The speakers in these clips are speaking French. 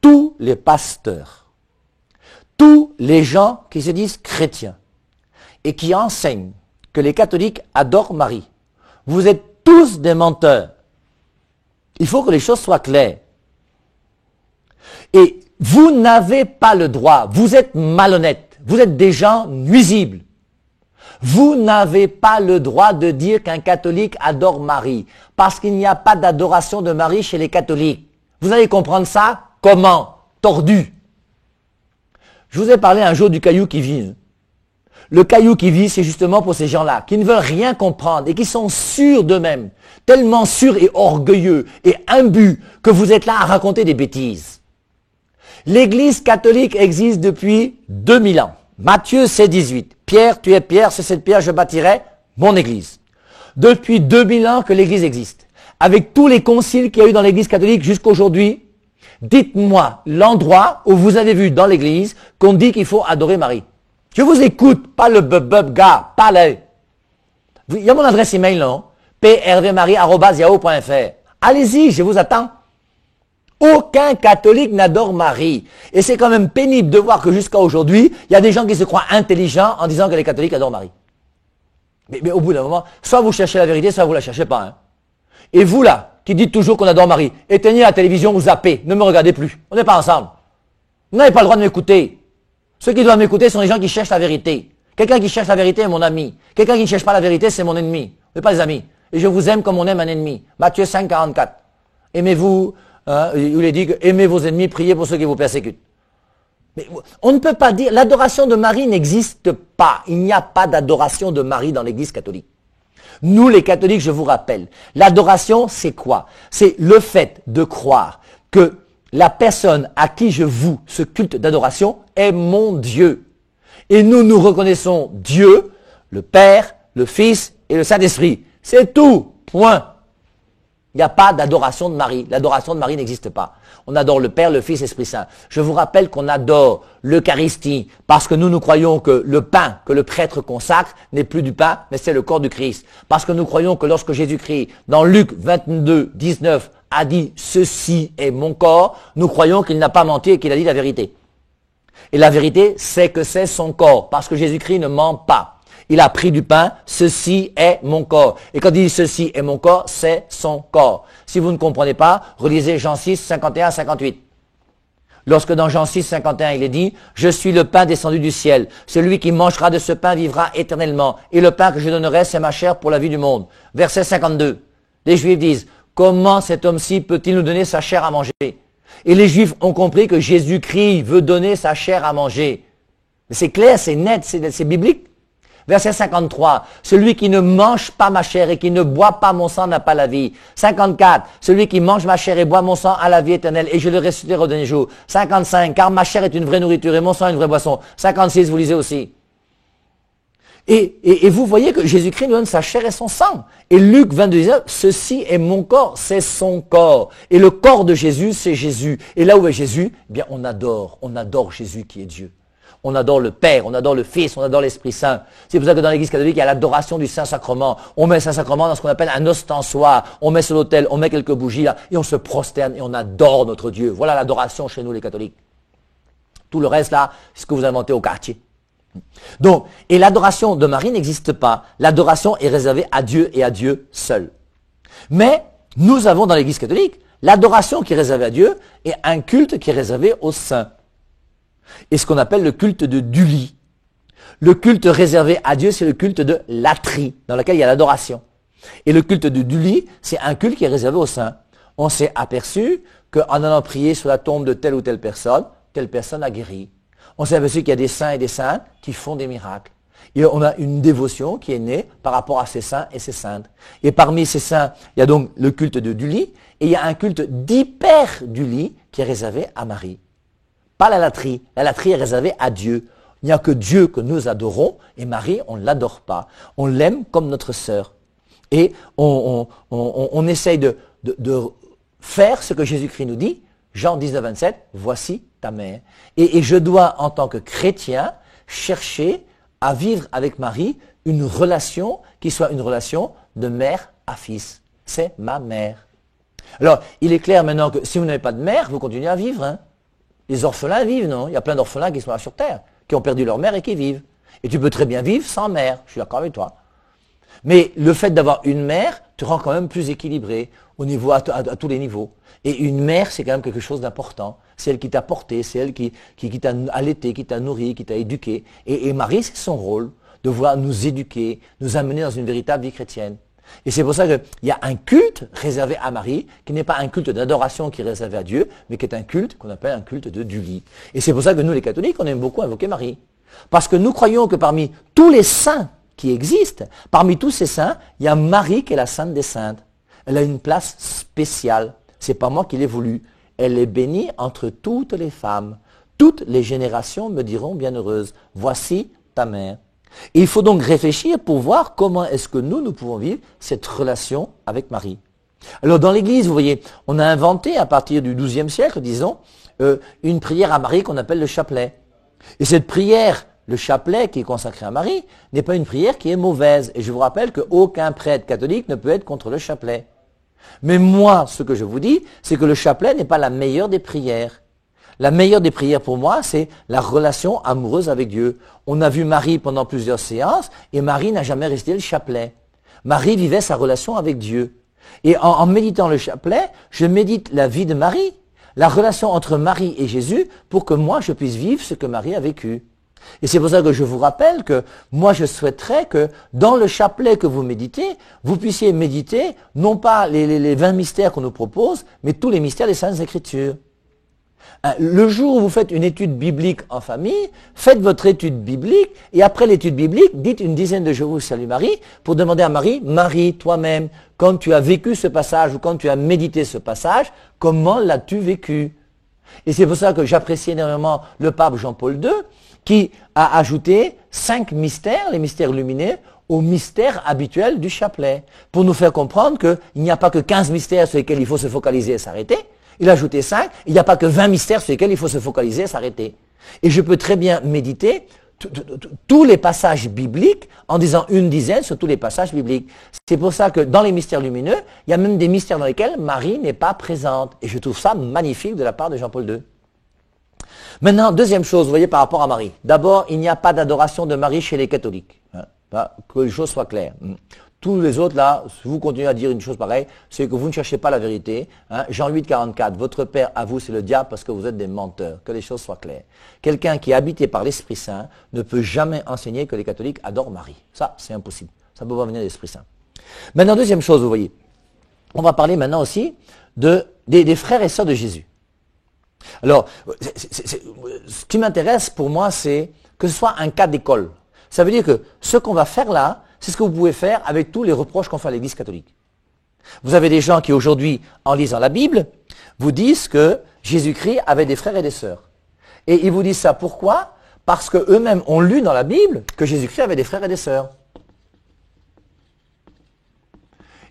tous les pasteurs, tous les gens qui se disent chrétiens et qui enseignent que les catholiques adorent Marie, vous êtes tous des menteurs. Il faut que les choses soient claires. Et vous n'avez pas le droit, vous êtes malhonnêtes, vous êtes des gens nuisibles. Vous n'avez pas le droit de dire qu'un catholique adore Marie, parce qu'il n'y a pas d'adoration de Marie chez les catholiques. Vous allez comprendre ça comment? Tordu. Je vous ai parlé un jour du caillou qui vit. Le caillou qui vit, c'est justement pour ces gens-là, qui ne veulent rien comprendre et qui sont sûrs d'eux-mêmes, tellement sûrs et orgueilleux et imbus que vous êtes là à raconter des bêtises. L'Église catholique existe depuis 2000 ans. Matthieu, c'est 18. Pierre, tu es Pierre, c'est cette pierre, je bâtirai mon Église. Depuis 2000 ans que l'Église existe. Avec tous les conciles qu'il y a eu dans l'Église catholique jusqu'aujourd'hui, dites-moi l'endroit où vous avez vu dans l'Église qu'on dit qu'il faut adorer Marie. Je vous écoute, pas le bub gars, pas le... Il y a mon adresse email, non? prvmarie@yahoo.fr. Allez-y, je vous attends. Aucun catholique n'adore Marie. Et c'est quand même pénible de voir que jusqu'à aujourd'hui, il y a des gens qui se croient intelligents en disant que les catholiques adorent Marie. Mais au bout d'un moment, soit vous cherchez la vérité, soit vous la cherchez pas. Hein. Et vous là, qui dites toujours qu'on adore Marie, éteignez la télévision, vous zappez, ne me regardez plus. On n'est pas ensemble. Vous n'avez pas le droit de m'écouter. Ceux qui doivent m'écouter sont les gens qui cherchent la vérité. Quelqu'un qui cherche la vérité est mon ami. Quelqu'un qui ne cherche pas la vérité, c'est mon ennemi. Vous n'êtes pas des amis. Et je vous aime comme on aime un ennemi. Matthieu 5, 44. Aimez-vous, il est dit que aimez vos ennemis, priez pour ceux qui vous persécutent. Mais on ne peut pas dire, l'adoration de Marie n'existe pas. Il n'y a pas d'adoration de Marie dans l'Église catholique. Nous, les catholiques, je vous rappelle, l'adoration, c'est quoi? C'est le fait de croire que la personne à qui je voue ce culte d'adoration est mon Dieu. Et nous reconnaissons Dieu, le Père, le Fils et le Saint-Esprit. C'est tout. Point. Il n'y a pas d'adoration de Marie. L'adoration de Marie n'existe pas. On adore le Père, le Fils, l'Esprit Saint. Je vous rappelle qu'on adore l'Eucharistie parce que nous croyons que le pain que le prêtre consacre n'est plus du pain, mais c'est le corps du Christ. Parce que nous croyons que lorsque Jésus-Christ, dans Luc 22, 19, a dit « Ceci est mon corps », nous croyons qu'il n'a pas menti et qu'il a dit la vérité. Et la vérité, c'est que c'est son corps, parce que Jésus-Christ ne ment pas. Il a pris du pain, ceci est mon corps. Et quand il dit ceci est mon corps, c'est son corps. Si vous ne comprenez pas, relisez Jean 6, 51, 58. Lorsque dans Jean 6, 51, il est dit, je suis le pain descendu du ciel. Celui qui mangera de ce pain vivra éternellement. Et le pain que je donnerai, c'est ma chair pour la vie du monde. Verset 52. Les Juifs disent, comment cet homme-ci peut-il nous donner sa chair à manger? Et les Juifs ont compris que Jésus-Christ veut donner sa chair à manger. Mais c'est clair, c'est net, c'est biblique. Verset 53, celui qui ne mange pas ma chair et qui ne boit pas mon sang n'a pas la vie. 54, celui qui mange ma chair et boit mon sang a la vie éternelle et je le ressusciterai au dernier jour. 55, car ma chair est une vraie nourriture et mon sang est une vraie boisson. 56, vous lisez aussi. Et vous voyez que Jésus-Christ nous donne sa chair et son sang. Et Luc 22, 19, ceci est mon corps, c'est son corps. Et le corps de Jésus, c'est Jésus. Et là où est Jésus, eh bien on adore Jésus qui est Dieu. On adore le Père, on adore le Fils, on adore l'Esprit Saint. C'est pour ça que dans l'Église catholique, il y a l'adoration du Saint-Sacrement. On met le Saint-Sacrement dans ce qu'on appelle un ostensoir. On met sur l'autel, on met quelques bougies là, et on se prosterne et on adore notre Dieu. Voilà l'adoration chez nous les catholiques. Tout le reste là, c'est ce que vous inventez au quartier. Donc, et l'adoration de Marie n'existe pas. L'adoration est réservée à Dieu et à Dieu seul. Mais nous avons dans l'Église catholique l'adoration qui est réservée à Dieu et un culte qui est réservé aux saints. Et ce qu'on appelle le culte de Duli. Le culte réservé à Dieu, c'est le culte de latrie, dans lequel il y a l'adoration. Et le culte de Duli, c'est un culte qui est réservé aux saints. On s'est aperçu qu'en allant prier sur la tombe de telle ou telle personne a guéri. On s'est aperçu qu'il y a des saints et des saintes qui font des miracles. Et on a une dévotion qui est née par rapport à ces saints et ces saintes. Et parmi ces saints, il y a donc le culte de Duli, et il y a un culte d'hyper-Duli qui est réservé à Marie. Pas la latrie. La latrie est réservée à Dieu. Il n'y a que Dieu que nous adorons, et Marie, on ne l'adore pas. On l'aime comme notre sœur. Et on essaye de faire ce que Jésus-Christ nous dit. Jean 19, 27, voici ta mère. Et je dois, en tant que chrétien, chercher à vivre avec Marie une relation qui soit une relation de mère à fils. C'est ma mère. Alors, il est clair maintenant que si vous n'avez pas de mère, vous continuez à vivre. Hein. Les orphelins vivent, non? Il y a plein d'orphelins qui sont là sur Terre, qui ont perdu leur mère et qui vivent. Et tu peux très bien vivre sans mère, je suis d'accord avec toi. Mais le fait d'avoir une mère te rend quand même plus équilibré à tous les niveaux. Et une mère, c'est quand même quelque chose d'important. C'est elle qui t'a porté, c'est elle qui t'a allaité, qui t'a nourri, qui t'a éduqué. Et Marie, c'est son rôle de vouloir nous éduquer, nous amener dans une véritable vie chrétienne. Et c'est pour ça qu'il y a un culte réservé à Marie, qui n'est pas un culte d'adoration qui est réservé à Dieu, mais qui est un culte qu'on appelle un culte du lit. Et c'est pour ça que nous, les catholiques, on aime beaucoup invoquer Marie. Parce que nous croyons que parmi tous les saints qui existent, parmi tous ces saints, il y a Marie qui est la sainte des saintes. Elle a une place spéciale. C'est pas moi qui l'ai voulu. Elle est bénie entre toutes les femmes. Toutes les générations me diront bienheureuse. Voici ta mère. Et il faut donc réfléchir pour voir comment est-ce que nous pouvons vivre cette relation avec Marie. Alors dans l'Église, vous voyez, on a inventé à partir du XIIe siècle, disons, une prière à Marie qu'on appelle le chapelet. Et cette prière, le chapelet qui est consacré à Marie, n'est pas une prière qui est mauvaise. Et je vous rappelle qu'aucun prêtre catholique ne peut être contre le chapelet. Mais moi, ce que je vous dis, c'est que le chapelet n'est pas la meilleure des prières. La meilleure des prières pour moi, c'est la relation amoureuse avec Dieu. On a vu Marie pendant plusieurs séances et Marie n'a jamais récité le chapelet. Marie vivait sa relation avec Dieu. Et en méditant le chapelet, je médite la vie de Marie, la relation entre Marie et Jésus pour que moi je puisse vivre ce que Marie a vécu. Et c'est pour ça que je vous rappelle que moi je souhaiterais que dans le chapelet que vous méditez, vous puissiez méditer non pas les 20 mystères qu'on nous propose, mais tous les mystères des Saintes Écritures. Le jour où vous faites une étude biblique en famille, faites votre étude biblique et après l'étude biblique, dites une dizaine de Je vous salue Marie pour demander à Marie, Marie, toi-même, quand tu as vécu ce passage ou quand tu as médité ce passage, comment l'as-tu vécu? Et c'est pour ça que j'apprécie énormément le pape Jean-Paul II qui a ajouté 5 mystères, les mystères lumineux, aux mystères habituels du chapelet, pour nous faire comprendre qu'il n'y a pas que 15 mystères sur lesquels il faut se focaliser et s'arrêter. Il a ajouté 5, il n'y a pas que 20 mystères sur lesquels il faut se focaliser et s'arrêter. Et je peux très bien méditer tous les passages bibliques en disant une dizaine sur tous les passages bibliques. C'est pour ça que dans les mystères lumineux, il y a même des mystères dans lesquels Marie n'est pas présente. Et je trouve ça magnifique de la part de Jean-Paul II. Maintenant, deuxième chose, vous voyez, par rapport à Marie. D'abord, il n'y a pas d'adoration de Marie chez les catholiques. Que les choses soient claires. Tous les autres, là, si vous continuez à dire une chose pareille, c'est que vous ne cherchez pas la vérité. Jean 8, 44, votre père à vous, c'est le diable parce que vous êtes des menteurs. Que les choses soient claires. Quelqu'un qui est habité par l'Esprit Saint ne peut jamais enseigner que les catholiques adorent Marie. Ça, c'est impossible. Ça ne peut pas venir de l'Esprit Saint. Maintenant, deuxième chose, vous voyez. On va parler maintenant aussi des frères et sœurs de Jésus. Alors, ce qui m'intéresse pour moi, c'est que ce soit un cas d'école. Ça veut dire que ce qu'on va faire là, c'est ce que vous pouvez faire avec tous les reproches qu'on fait à l'Église catholique. Vous avez des gens qui aujourd'hui, en lisant la Bible, vous disent que Jésus-Christ avait des frères et des sœurs. Et ils vous disent ça pourquoi? Parce qu'eux-mêmes ont lu dans la Bible que Jésus-Christ avait des frères et des sœurs.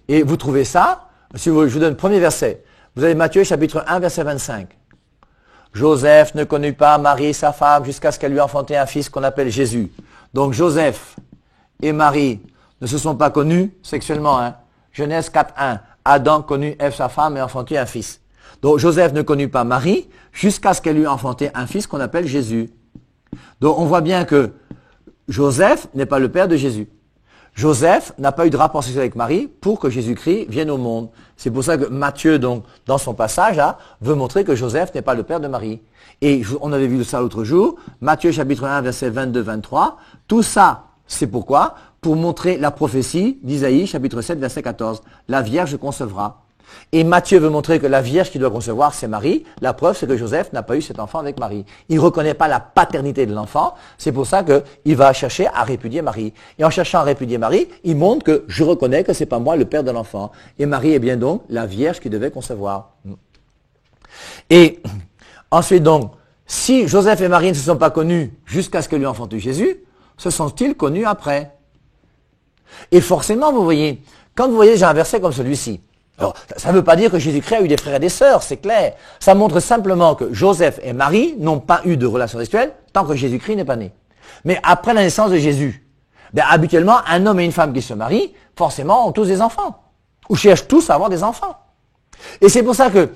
Et vous trouvez ça, je vous donne le premier verset. Vous avez Matthieu chapitre 1, verset 25. Joseph ne connut pas Marie, sa femme, jusqu'à ce qu'elle lui enfantait un fils qu'on appelle Jésus. Donc Joseph et Marie ne se sont pas connus sexuellement. Genèse 4.1. Adam connut Ève, sa femme, et enfantit un fils. Donc Joseph ne connut pas Marie jusqu'à ce qu'elle lui enfantait un fils qu'on appelle Jésus. Donc on voit bien que Joseph n'est pas le père de Jésus. Joseph n'a pas eu de rapport sexuel avec Marie pour que Jésus-Christ vienne au monde. C'est pour ça que Matthieu, donc, dans son passage, là, veut montrer que Joseph n'est pas le père de Marie. Et on avait vu ça l'autre jour, Matthieu chapitre 1, verset 22-23. Tout ça, c'est pourquoi? Pour montrer la prophétie d'Isaïe, chapitre 7, verset 14. La Vierge concevra. Et Matthieu veut montrer que la Vierge qui doit concevoir, c'est Marie. La preuve, c'est que Joseph n'a pas eu cet enfant avec Marie. Il ne reconnaît pas la paternité de l'enfant. C'est pour ça qu'il va chercher à répudier Marie. Et en cherchant à répudier Marie, il montre que je reconnais que c'est pas moi le père de l'enfant. Et Marie est bien donc la Vierge qui devait concevoir. Et ensuite donc, si Joseph et Marie ne se sont pas connus jusqu'à ce que lui enfante Jésus, se sont-ils connus après? Et forcément, vous voyez, quand vous voyez, j'ai un verset comme celui-ci. Alors, ça ne veut pas dire que Jésus-Christ a eu des frères et des sœurs, c'est clair. Ça montre simplement que Joseph et Marie n'ont pas eu de relation sexuelle tant que Jésus-Christ n'est pas né. Mais après la naissance de Jésus, habituellement, un homme et une femme qui se marient, forcément, ont tous des enfants. Ou cherchent tous à avoir des enfants. Et c'est pour ça que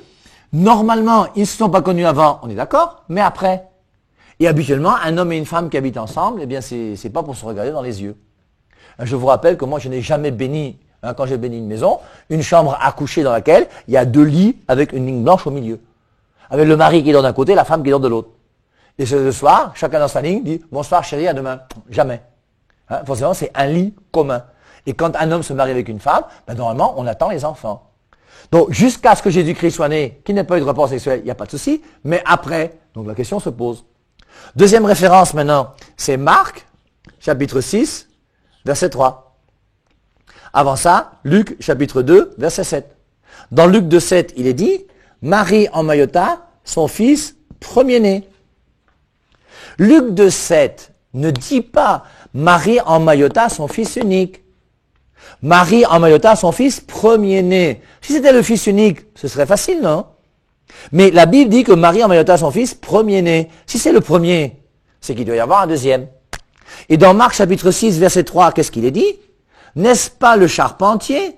Normalement, ils ne se sont pas connus avant, on est d'accord, mais après. Et habituellement, un homme et une femme qui habitent ensemble, eh bien, c'est pas pour se regarder dans les yeux. Je vous rappelle que moi, je n'ai jamais béni, quand j'ai béni une maison, une chambre à coucher dans laquelle il y a 2 lits avec une ligne blanche au milieu. Avec le mari qui dort d'un côté, la femme qui dort de l'autre. Et ce soir, chacun dans sa ligne dit « Bonsoir chérie, à demain ». Jamais. Forcément, c'est un lit commun. Et quand un homme se marie avec une femme, normalement, on attend les enfants. Donc, jusqu'à ce que Jésus-Christ soit né, qu'il n'ait pas eu de rapport sexuel, il n'y a pas de souci. Mais après, donc la question se pose. Deuxième référence maintenant, c'est Marc, chapitre 6, verset 3. Avant ça, Luc, chapitre 2, verset 7. Dans Luc 2, 7, il est dit, Marie emmaillota son fils premier-né. Luc 2, 7 ne dit pas Marie emmaillota son fils unique. Marie emmaillota son fils premier-né. Si c'était le fils unique, ce serait facile, non? Mais la Bible dit que Marie emmaillota son fils premier-né. Si c'est le premier, c'est qu'il doit y avoir un deuxième. Et dans Marc chapitre 6, verset 3, qu'est-ce qu'il est dit? N'est-ce pas le charpentier?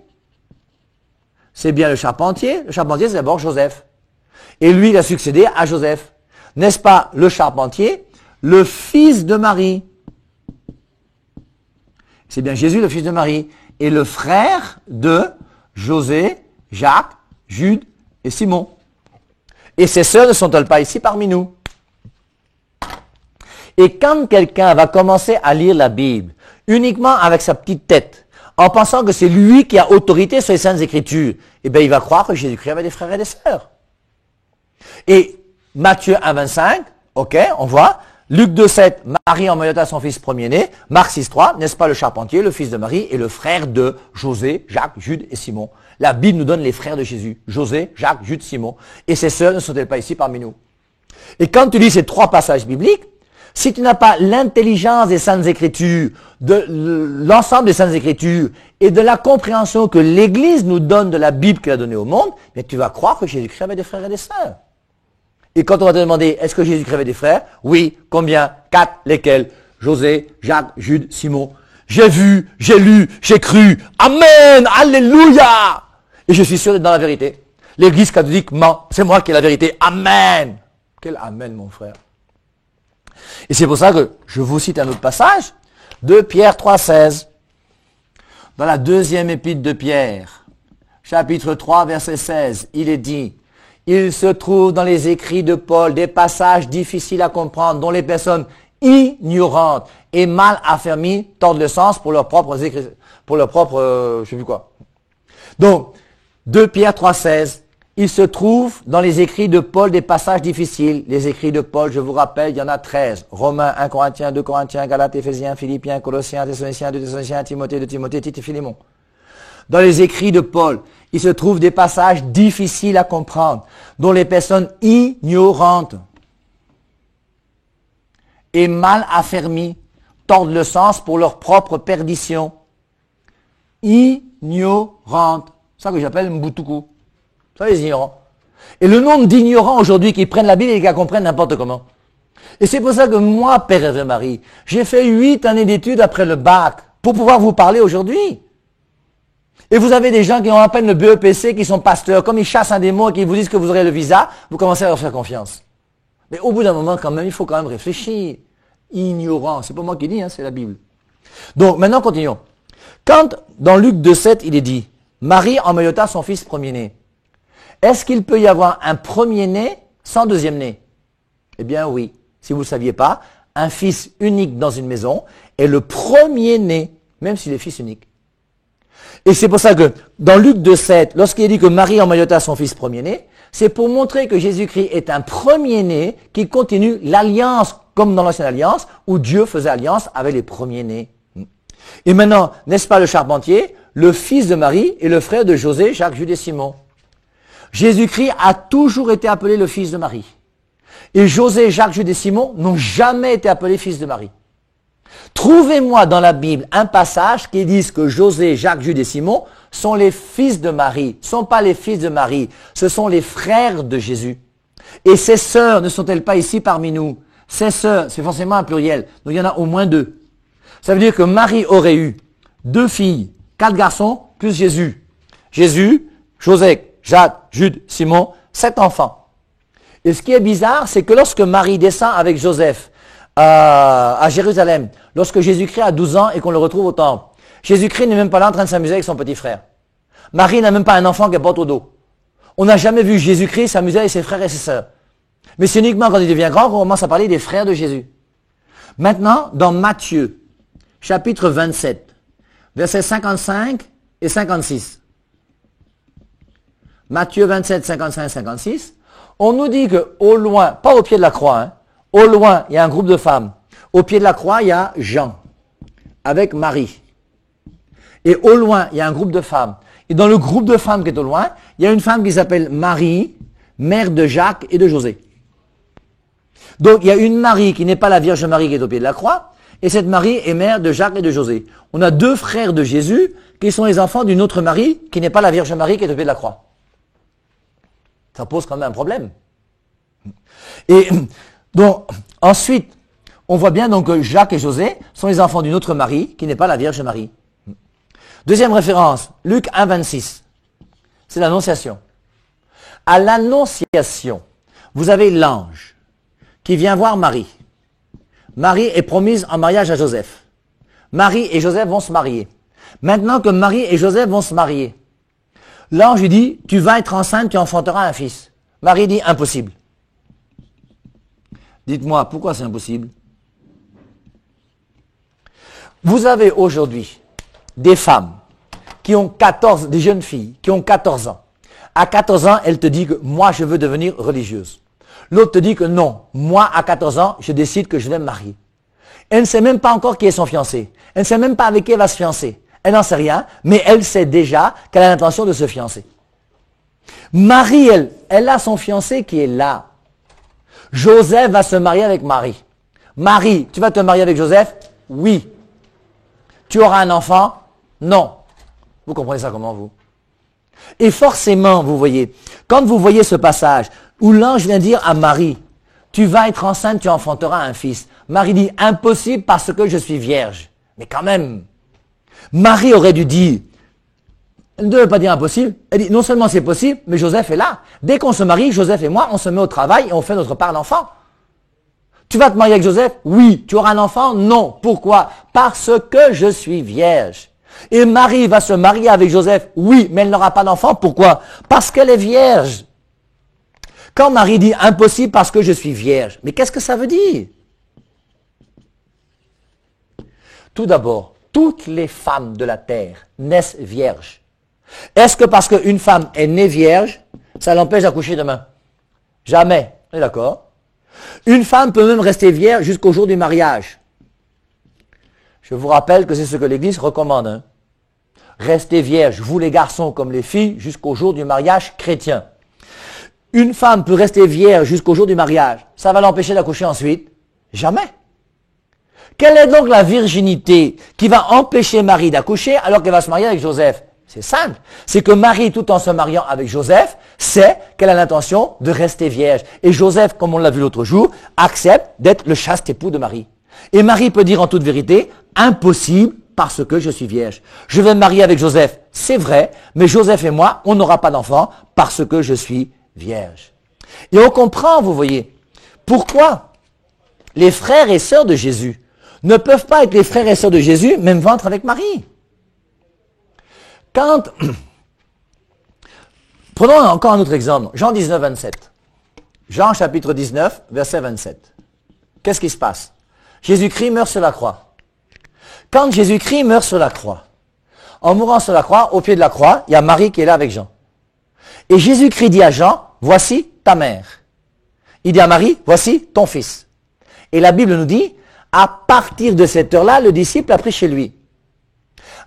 C'est bien le charpentier. Le charpentier, c'est d'abord Joseph. Et lui, il a succédé à Joseph. N'est-ce pas le charpentier, le fils de Marie? C'est bien Jésus, le fils de Marie. Et le frère de José, Jacques, Jude et Simon. Et ces sœurs ne sont-elles pas ici parmi nous? Et quand quelqu'un va commencer à lire la Bible uniquement avec sa petite tête, en pensant que c'est lui qui a autorité sur les Saintes Écritures, eh bien il va croire que Jésus-Christ avait des frères et des sœurs. Et Matthieu 1, 25, ok, on voit, Luc 2, 7, Marie emmaillota son fils premier-né, Marc 6, 3, n'est-ce pas le charpentier, le fils de Marie et le frère de José, Jacques, Jude et Simon. La Bible nous donne les frères de Jésus, José, Jacques, Jude, Simon. Et ces sœurs ne sont-elles pas ici parmi nous? Et quand tu lis ces 3 passages bibliques, si tu n'as pas l'intelligence des Saintes Écritures, de l'ensemble des Saintes Écritures et de la compréhension que l'Église nous donne de la Bible qu'elle a donnée au monde, mais tu vas croire que Jésus-Christ avait des frères et des sœurs. Et quand on va te demander, est-ce que Jésus-Christ avait des frères? Oui. Combien? 4. Lesquels? José, Jacques, Jude, Simon. J'ai vu, j'ai lu, j'ai cru. Amen! Alléluia! Et je suis sûr d'être dans la vérité. L'Église catholique ment. C'est moi qui ai la vérité. Amen! Quel amen, mon frère. Et c'est pour ça que je vous cite un autre passage de Pierre 3, 16. Dans la deuxième épître de Pierre, chapitre 3, verset 16, il est dit, il se trouve dans les écrits de Paul des passages difficiles à comprendre dont les personnes ignorantes et mal affermies tordent le sens pour leurs propres écrits, pour leurs propres, je sais plus quoi. Donc, 2 Pierre 3, 16, il se trouve dans les écrits de Paul des passages difficiles. Les écrits de Paul, je vous rappelle, il y en a 13. Romains, 1 Corinthiens, 2 Corinthiens, Galates, Éphésiens, Philippiens, Colossiens, Thessaloniciens, 2 Thessaloniciens, Timothée, 2 Timothée, Tite et Philémon. Dans les écrits de Paul, il se trouve des passages difficiles à comprendre, dont les personnes ignorantes et mal affermies tordent le sens pour leur propre perdition. Ignorantes. C'est ça que j'appelle Mbutuku. Ça, les ignorants. Et le nombre d'ignorants aujourd'hui qui prennent la Bible et qui la comprennent n'importe comment. Et c'est pour ça que moi, Père Hervé Marie, j'ai fait 8 années d'études après le bac pour pouvoir vous parler aujourd'hui. Et vous avez des gens qui ont à peine le BEPC, qui sont pasteurs, comme ils chassent un démon et qui vous disent que vous aurez le visa, vous commencez à leur faire confiance. Mais au bout d'un moment, quand même, il faut quand même réfléchir. Ignorant, c'est pas moi qui dis, c'est la Bible. Donc, maintenant, continuons. Quand, dans Luc 2,7, il est dit, Marie emmaillota son fils premier-né. Est-ce qu'il peut y avoir un premier-né sans deuxième-né? Eh bien oui. Si vous ne le saviez pas, un fils unique dans une maison est le premier-né, même s'il est fils unique. Et c'est pour ça que dans Luc 2,7, lorsqu'il est dit que Marie emmaillota son fils premier-né, c'est pour montrer que Jésus-Christ est un premier-né qui continue l'alliance, comme dans l'ancienne alliance, où Dieu faisait alliance avec les premiers-nés. Et maintenant, n'est-ce pas le charpentier, le fils de Marie et le frère de José, Jacques, Jude et Simon? Jésus-Christ a toujours été appelé le fils de Marie. Et José, Jacques, Jude et Simon n'ont jamais été appelés fils de Marie. Trouvez-moi dans la Bible un passage qui dise que José, Jacques, Jude et Simon sont les fils de Marie. Ce ne sont pas les fils de Marie, ce sont les frères de Jésus. Et ces sœurs ne sont-elles pas ici parmi nous? Ces sœurs, c'est forcément un pluriel, donc il y en a au moins 2. Ça veut dire que Marie aurait eu 2 filles, 4 garçons, plus Jésus. Jésus, José, Jacques, Jude, Simon, 7 enfants. Et ce qui est bizarre, c'est que lorsque Marie descend avec Joseph à Jérusalem, lorsque Jésus-Christ a 12 ans et qu'on le retrouve au temple, Jésus-Christ n'est même pas là en train de s'amuser avec son petit frère. Marie n'a même pas un enfant qu'elle porte au dos. On n'a jamais vu Jésus-Christ s'amuser avec ses frères et ses sœurs. Mais c'est uniquement quand il devient grand qu'on commence à parler des frères de Jésus. Maintenant, dans Matthieu, chapitre 27, versets 55 et 56. Matthieu 27, 55 et 56. On nous dit qu'au loin, pas au pied de la croix, hein, au loin, il y a un groupe de femmes. Au pied de la croix, il y a Jean, avec Marie. Et au loin, il y a un groupe de femmes. Et dans le groupe de femmes qui est au loin, il y a une femme qui s'appelle Marie, mère de Jacques et de José. Donc, il y a une Marie qui n'est pas la Vierge Marie qui est au pied de la croix, et cette Marie est mère de Jacques et de José. On a 2 frères de Jésus qui sont les enfants d'une autre Marie qui n'est pas la Vierge Marie qui est au pied de la croix. Ça pose quand même un problème. Et donc, ensuite, on voit bien donc que Jacques et José sont les enfants d'une autre Marie qui n'est pas la Vierge Marie. Deuxième référence, Luc 1, 26. C'est l'Annonciation. À l'Annonciation, vous avez l'ange qui vient voir Marie. Marie est promise en mariage à Joseph. Marie et Joseph vont se marier. Maintenant que Marie et Joseph vont se marier, l'ange lui dit, tu vas être enceinte, tu enfanteras un fils. Marie dit, impossible. Dites-moi, pourquoi c'est impossible? Vous avez aujourd'hui des femmes qui ont 14, des jeunes filles qui ont 14 ans. À 14 ans, elle te dit que moi, je veux devenir religieuse. L'autre te dit que non, moi, à 14 ans, je décide que je vais me marier. Elle ne sait même pas encore qui est son fiancé. Elle ne sait même pas avec qui elle va se fiancer. Elle n'en sait rien, mais elle sait déjà qu'elle a l'intention de se fiancer. Marie, elle a son fiancé qui est là. Joseph va se marier avec Marie. Marie, tu vas te marier avec Joseph? Oui. Tu auras un enfant? Non. Vous comprenez ça comment, vous? Et forcément, vous voyez, quand vous voyez ce passage où l'ange vient dire à Marie, tu vas être enceinte, tu enfanteras un fils. Marie dit, impossible parce que je suis vierge. Mais quand même, Marie aurait dû dire, elle ne devait pas dire impossible, elle dit, non seulement c'est possible, mais Joseph est là. Dès qu'on se marie, Joseph et moi, on se met au travail et on fait notre part d'enfant. Tu vas te marier avec Joseph? Oui. Tu auras un enfant? Non. Pourquoi? Parce que je suis vierge. Et Marie va se marier avec Joseph? Oui, mais elle n'aura pas d'enfant. Pourquoi? Parce qu'elle est vierge. Quand Marie dit impossible parce que je suis vierge, mais qu'est-ce que ça veut dire? Tout d'abord, toutes les femmes de la terre naissent vierges. Est-ce que parce qu'une femme est née vierge, ça l'empêche d'accoucher demain? Jamais. On est d'accord? Une femme peut même rester vierge jusqu'au jour du mariage. Je vous rappelle que c'est ce que l'Église recommande. Hein. Restez vierge, vous les garçons comme les filles, jusqu'au jour du mariage chrétien. Une femme peut rester vierge jusqu'au jour du mariage. Ça va l'empêcher d'accoucher ensuite? Jamais. Quelle est donc la virginité qui va empêcher Marie d'accoucher alors qu'elle va se marier avec Joseph? C'est simple. C'est que Marie, tout en se mariant avec Joseph, sait qu'elle a l'intention de rester vierge. Et Joseph, comme on l'a vu l'autre jour, accepte d'être le chaste époux de Marie. Et Marie peut dire en toute vérité, impossible parce que je suis vierge. Je vais me marier avec Joseph, c'est vrai, mais Joseph et moi, on n'aura pas d'enfant parce que je suis vierge. Et on comprend, vous voyez, pourquoi les frères et sœurs de Jésus ne peuvent pas être les frères et sœurs de Jésus, même ventre avec Marie. Prenons encore un autre exemple, Jean 19, 27. Jean chapitre 19, verset 27. Qu'est-ce qui se passe? Jésus-Christ meurt sur la croix. Quand Jésus-Christ meurt sur la croix, en mourant sur la croix, au pied de la croix, il y a Marie qui est là avec Jean. Et Jésus-Christ dit à Jean, voici ta mère. Il dit à Marie, voici ton fils. Et la Bible nous dit, à partir de cette heure-là, le disciple a pris chez lui.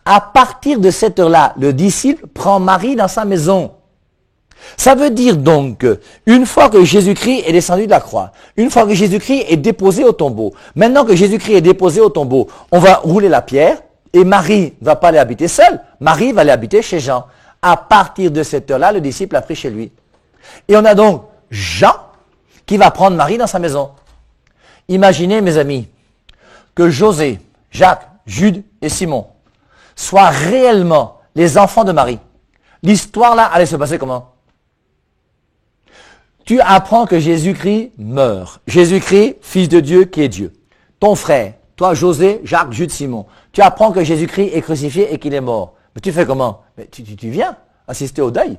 À partir de cette heure-là, le disciple prend Marie dans sa maison. Ça veut dire donc que, une fois que Jésus-Christ est descendu de la croix, une fois que Jésus-Christ est déposé au tombeau, maintenant que Jésus-Christ est déposé au tombeau, on va rouler la pierre et Marie ne va pas aller habiter seule, Marie va aller habiter chez Jean. À partir de cette heure-là, le disciple a pris chez lui. Et on a donc Jean qui va prendre Marie dans sa maison. Imaginez, mes amis, que José, Jacques, Jude et Simon soient réellement les enfants de Marie. L'histoire là allait se passer comment? Tu apprends que Jésus-Christ meurt. Jésus-Christ, fils de Dieu qui est Dieu. Ton frère, toi José, Jacques, Jude, Simon, tu apprends que Jésus-Christ est crucifié et qu'il est mort. Mais tu fais comment? Mais tu viens assister au deuil.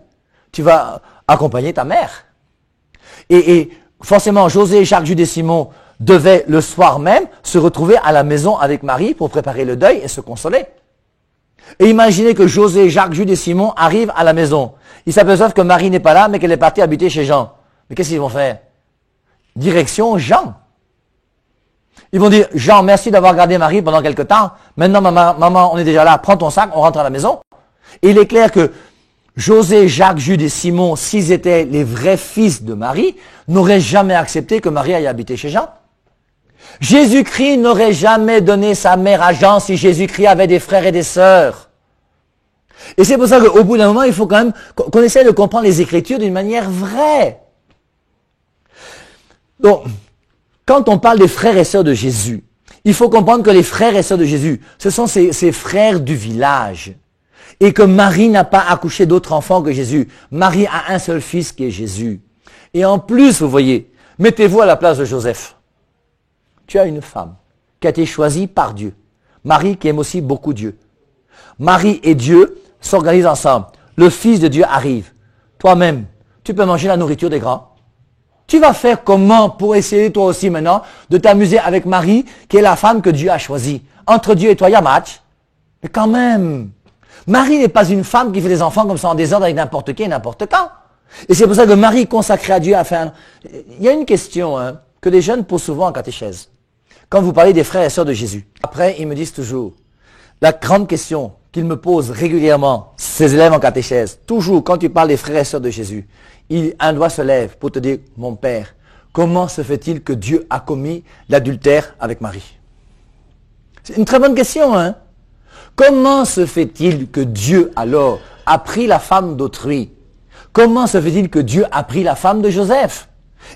Tu vas accompagner ta mère. Et forcément, José, Jacques, Jude et Simon devaient le soir même se retrouver à la maison avec Marie pour préparer le deuil et se consoler. Et imaginez que José, Jacques, Jude et Simon arrivent à la maison. Ils s'aperçoivent que Marie n'est pas là, mais qu'elle est partie habiter chez Jean. Mais qu'est-ce qu'ils vont faire? Direction Jean. Ils vont dire, Jean, merci d'avoir gardé Marie pendant quelque temps. Maintenant, maman, on est déjà là. Prends ton sac, on rentre à la maison. Et il est clair que José, Jacques, Jude et Simon, s'ils étaient les vrais fils de Marie, n'auraient jamais accepté que Marie aille habiter chez Jean. Jésus-Christ n'aurait jamais donné sa mère à Jean si Jésus-Christ avait des frères et des sœurs. Et c'est pour ça qu'au bout d'un moment, il faut quand même qu'on essaie de comprendre les Écritures d'une manière vraie. Donc, quand on parle des frères et sœurs de Jésus, il faut comprendre que les frères et sœurs de Jésus, ce sont ses frères du village. Et que Marie n'a pas accouché d'autres enfants que Jésus. Marie a un seul fils qui est Jésus. Et en plus, vous voyez, mettez-vous à la place de Joseph. Tu as une femme qui a été choisie par Dieu. Marie qui aime aussi beaucoup Dieu. Marie et Dieu s'organisent ensemble. Le Fils de Dieu arrive. Toi-même, tu peux manger la nourriture des grands. Tu vas faire comment pour essayer toi aussi maintenant de t'amuser avec Marie qui est la femme que Dieu a choisie. Entre Dieu et toi, il y a match. Mais quand même, Marie n'est pas une femme qui fait des enfants comme ça en désordre avec n'importe qui et n'importe quand. Et c'est pour ça que Marie consacrée à Dieu a fait Il y a une question que les jeunes posent souvent en catéchèse. Quand vous parlez des frères et sœurs de Jésus. Après, ils me disent toujours, la grande question qu'ils me posent régulièrement, ces élèves en catéchèse, toujours quand tu parles des frères et sœurs de Jésus, un doigt se lève pour te dire, mon père, comment se fait-il que Dieu a commis l'adultère avec Marie? C'est une très bonne question, hein? Comment se fait-il que Dieu, alors, a pris la femme d'autrui? Comment se fait-il que Dieu a pris la femme de Joseph?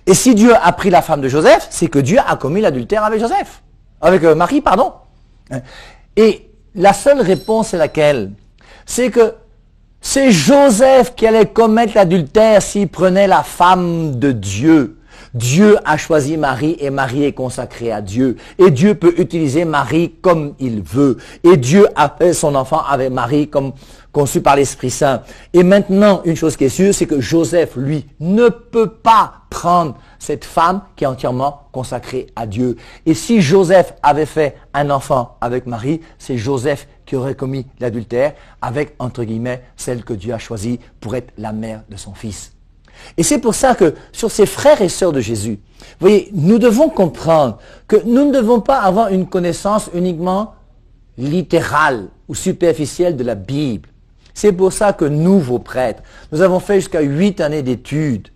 Et si Dieu a pris la femme de Joseph, c'est que Dieu a commis l'adultère avec Joseph. Avec Marie, pardon. Et la seule réponse est laquelle? C'est que c'est Joseph qui allait commettre l'adultère s'il prenait la femme de Dieu. Dieu a choisi Marie et Marie est consacrée à Dieu. Et Dieu peut utiliser Marie comme il veut. Et Dieu a fait son enfant avec Marie comme conçu par l'Esprit Saint. Et maintenant, une chose qui est sûre, c'est que Joseph, lui, ne peut pas prendre cette femme qui est entièrement consacrée à Dieu. Et si Joseph avait fait un enfant avec Marie, c'est Joseph qui aurait commis l'adultère avec, entre guillemets, celle que Dieu a choisie pour être la mère de son fils. Et c'est pour ça que sur ces frères et sœurs de Jésus, vous voyez, nous devons comprendre que nous ne devons pas avoir une connaissance uniquement littérale ou superficielle de la Bible. C'est pour ça que nous, vos prêtres, nous avons fait jusqu'à 8 années d'études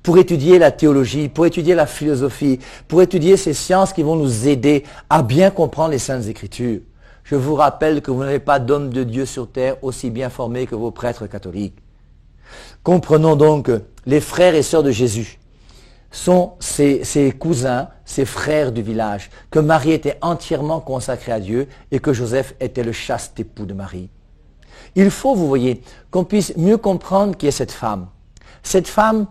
pour étudier la théologie, pour étudier la philosophie, pour étudier ces sciences qui vont nous aider à bien comprendre les Saintes Écritures. Je vous rappelle que vous n'avez pas d'homme de Dieu sur terre aussi bien formé que vos prêtres catholiques. Comprenons donc que les frères et sœurs de Jésus sont ses cousins, ses frères du village, que Marie était entièrement consacrée à Dieu et que Joseph était le chaste époux de Marie. Il faut, vous voyez, qu'on puisse mieux comprendre qui est cette femme. Cette femme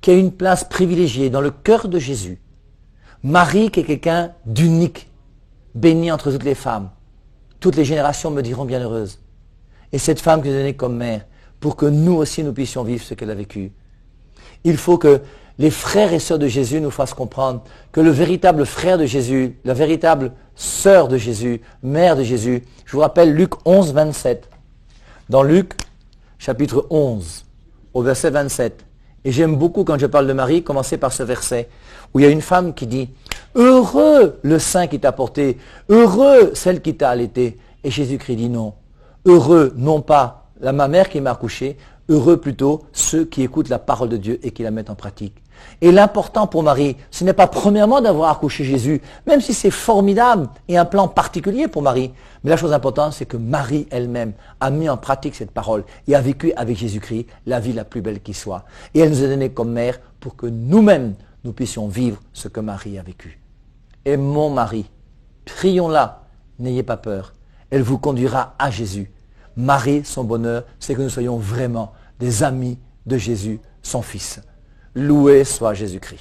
qui a une place privilégiée dans le cœur de Jésus. Marie qui est quelqu'un d'unique, bénie entre toutes les femmes. Toutes les générations me diront bienheureuse. Et cette femme qui est donnée comme mère, pour que nous aussi nous puissions vivre ce qu'elle a vécu. Il faut que les frères et sœurs de Jésus nous fassent comprendre que le véritable frère de Jésus, la véritable sœur de Jésus, mère de Jésus, je vous rappelle Luc 11, 27. Dans Luc, chapitre 11, au verset 27. Et j'aime beaucoup quand je parle de Marie, commencer par ce verset, où il y a une femme qui dit « Heureux le sein qui t'a porté, heureux celle qui t'a allaité. » Et Jésus-Christ dit non. Heureux, non pas ma mère qui m'a accouché, heureux plutôt ceux qui écoutent la parole de Dieu et qui la mettent en pratique. Et l'important pour Marie, ce n'est pas premièrement d'avoir accouché Jésus, même si c'est formidable et un plan particulier pour Marie. Mais la chose importante, c'est que Marie elle-même a mis en pratique cette parole et a vécu avec Jésus-Christ la vie la plus belle qui soit. Et elle nous a donné comme mère pour que nous-mêmes, nous puissions vivre ce que Marie a vécu. Aimons Marie, prions-la, n'ayez pas peur. Elle vous conduira à Jésus. Marie, son bonheur, c'est que nous soyons vraiment des amis de Jésus, son Fils. Loué soit Jésus-Christ.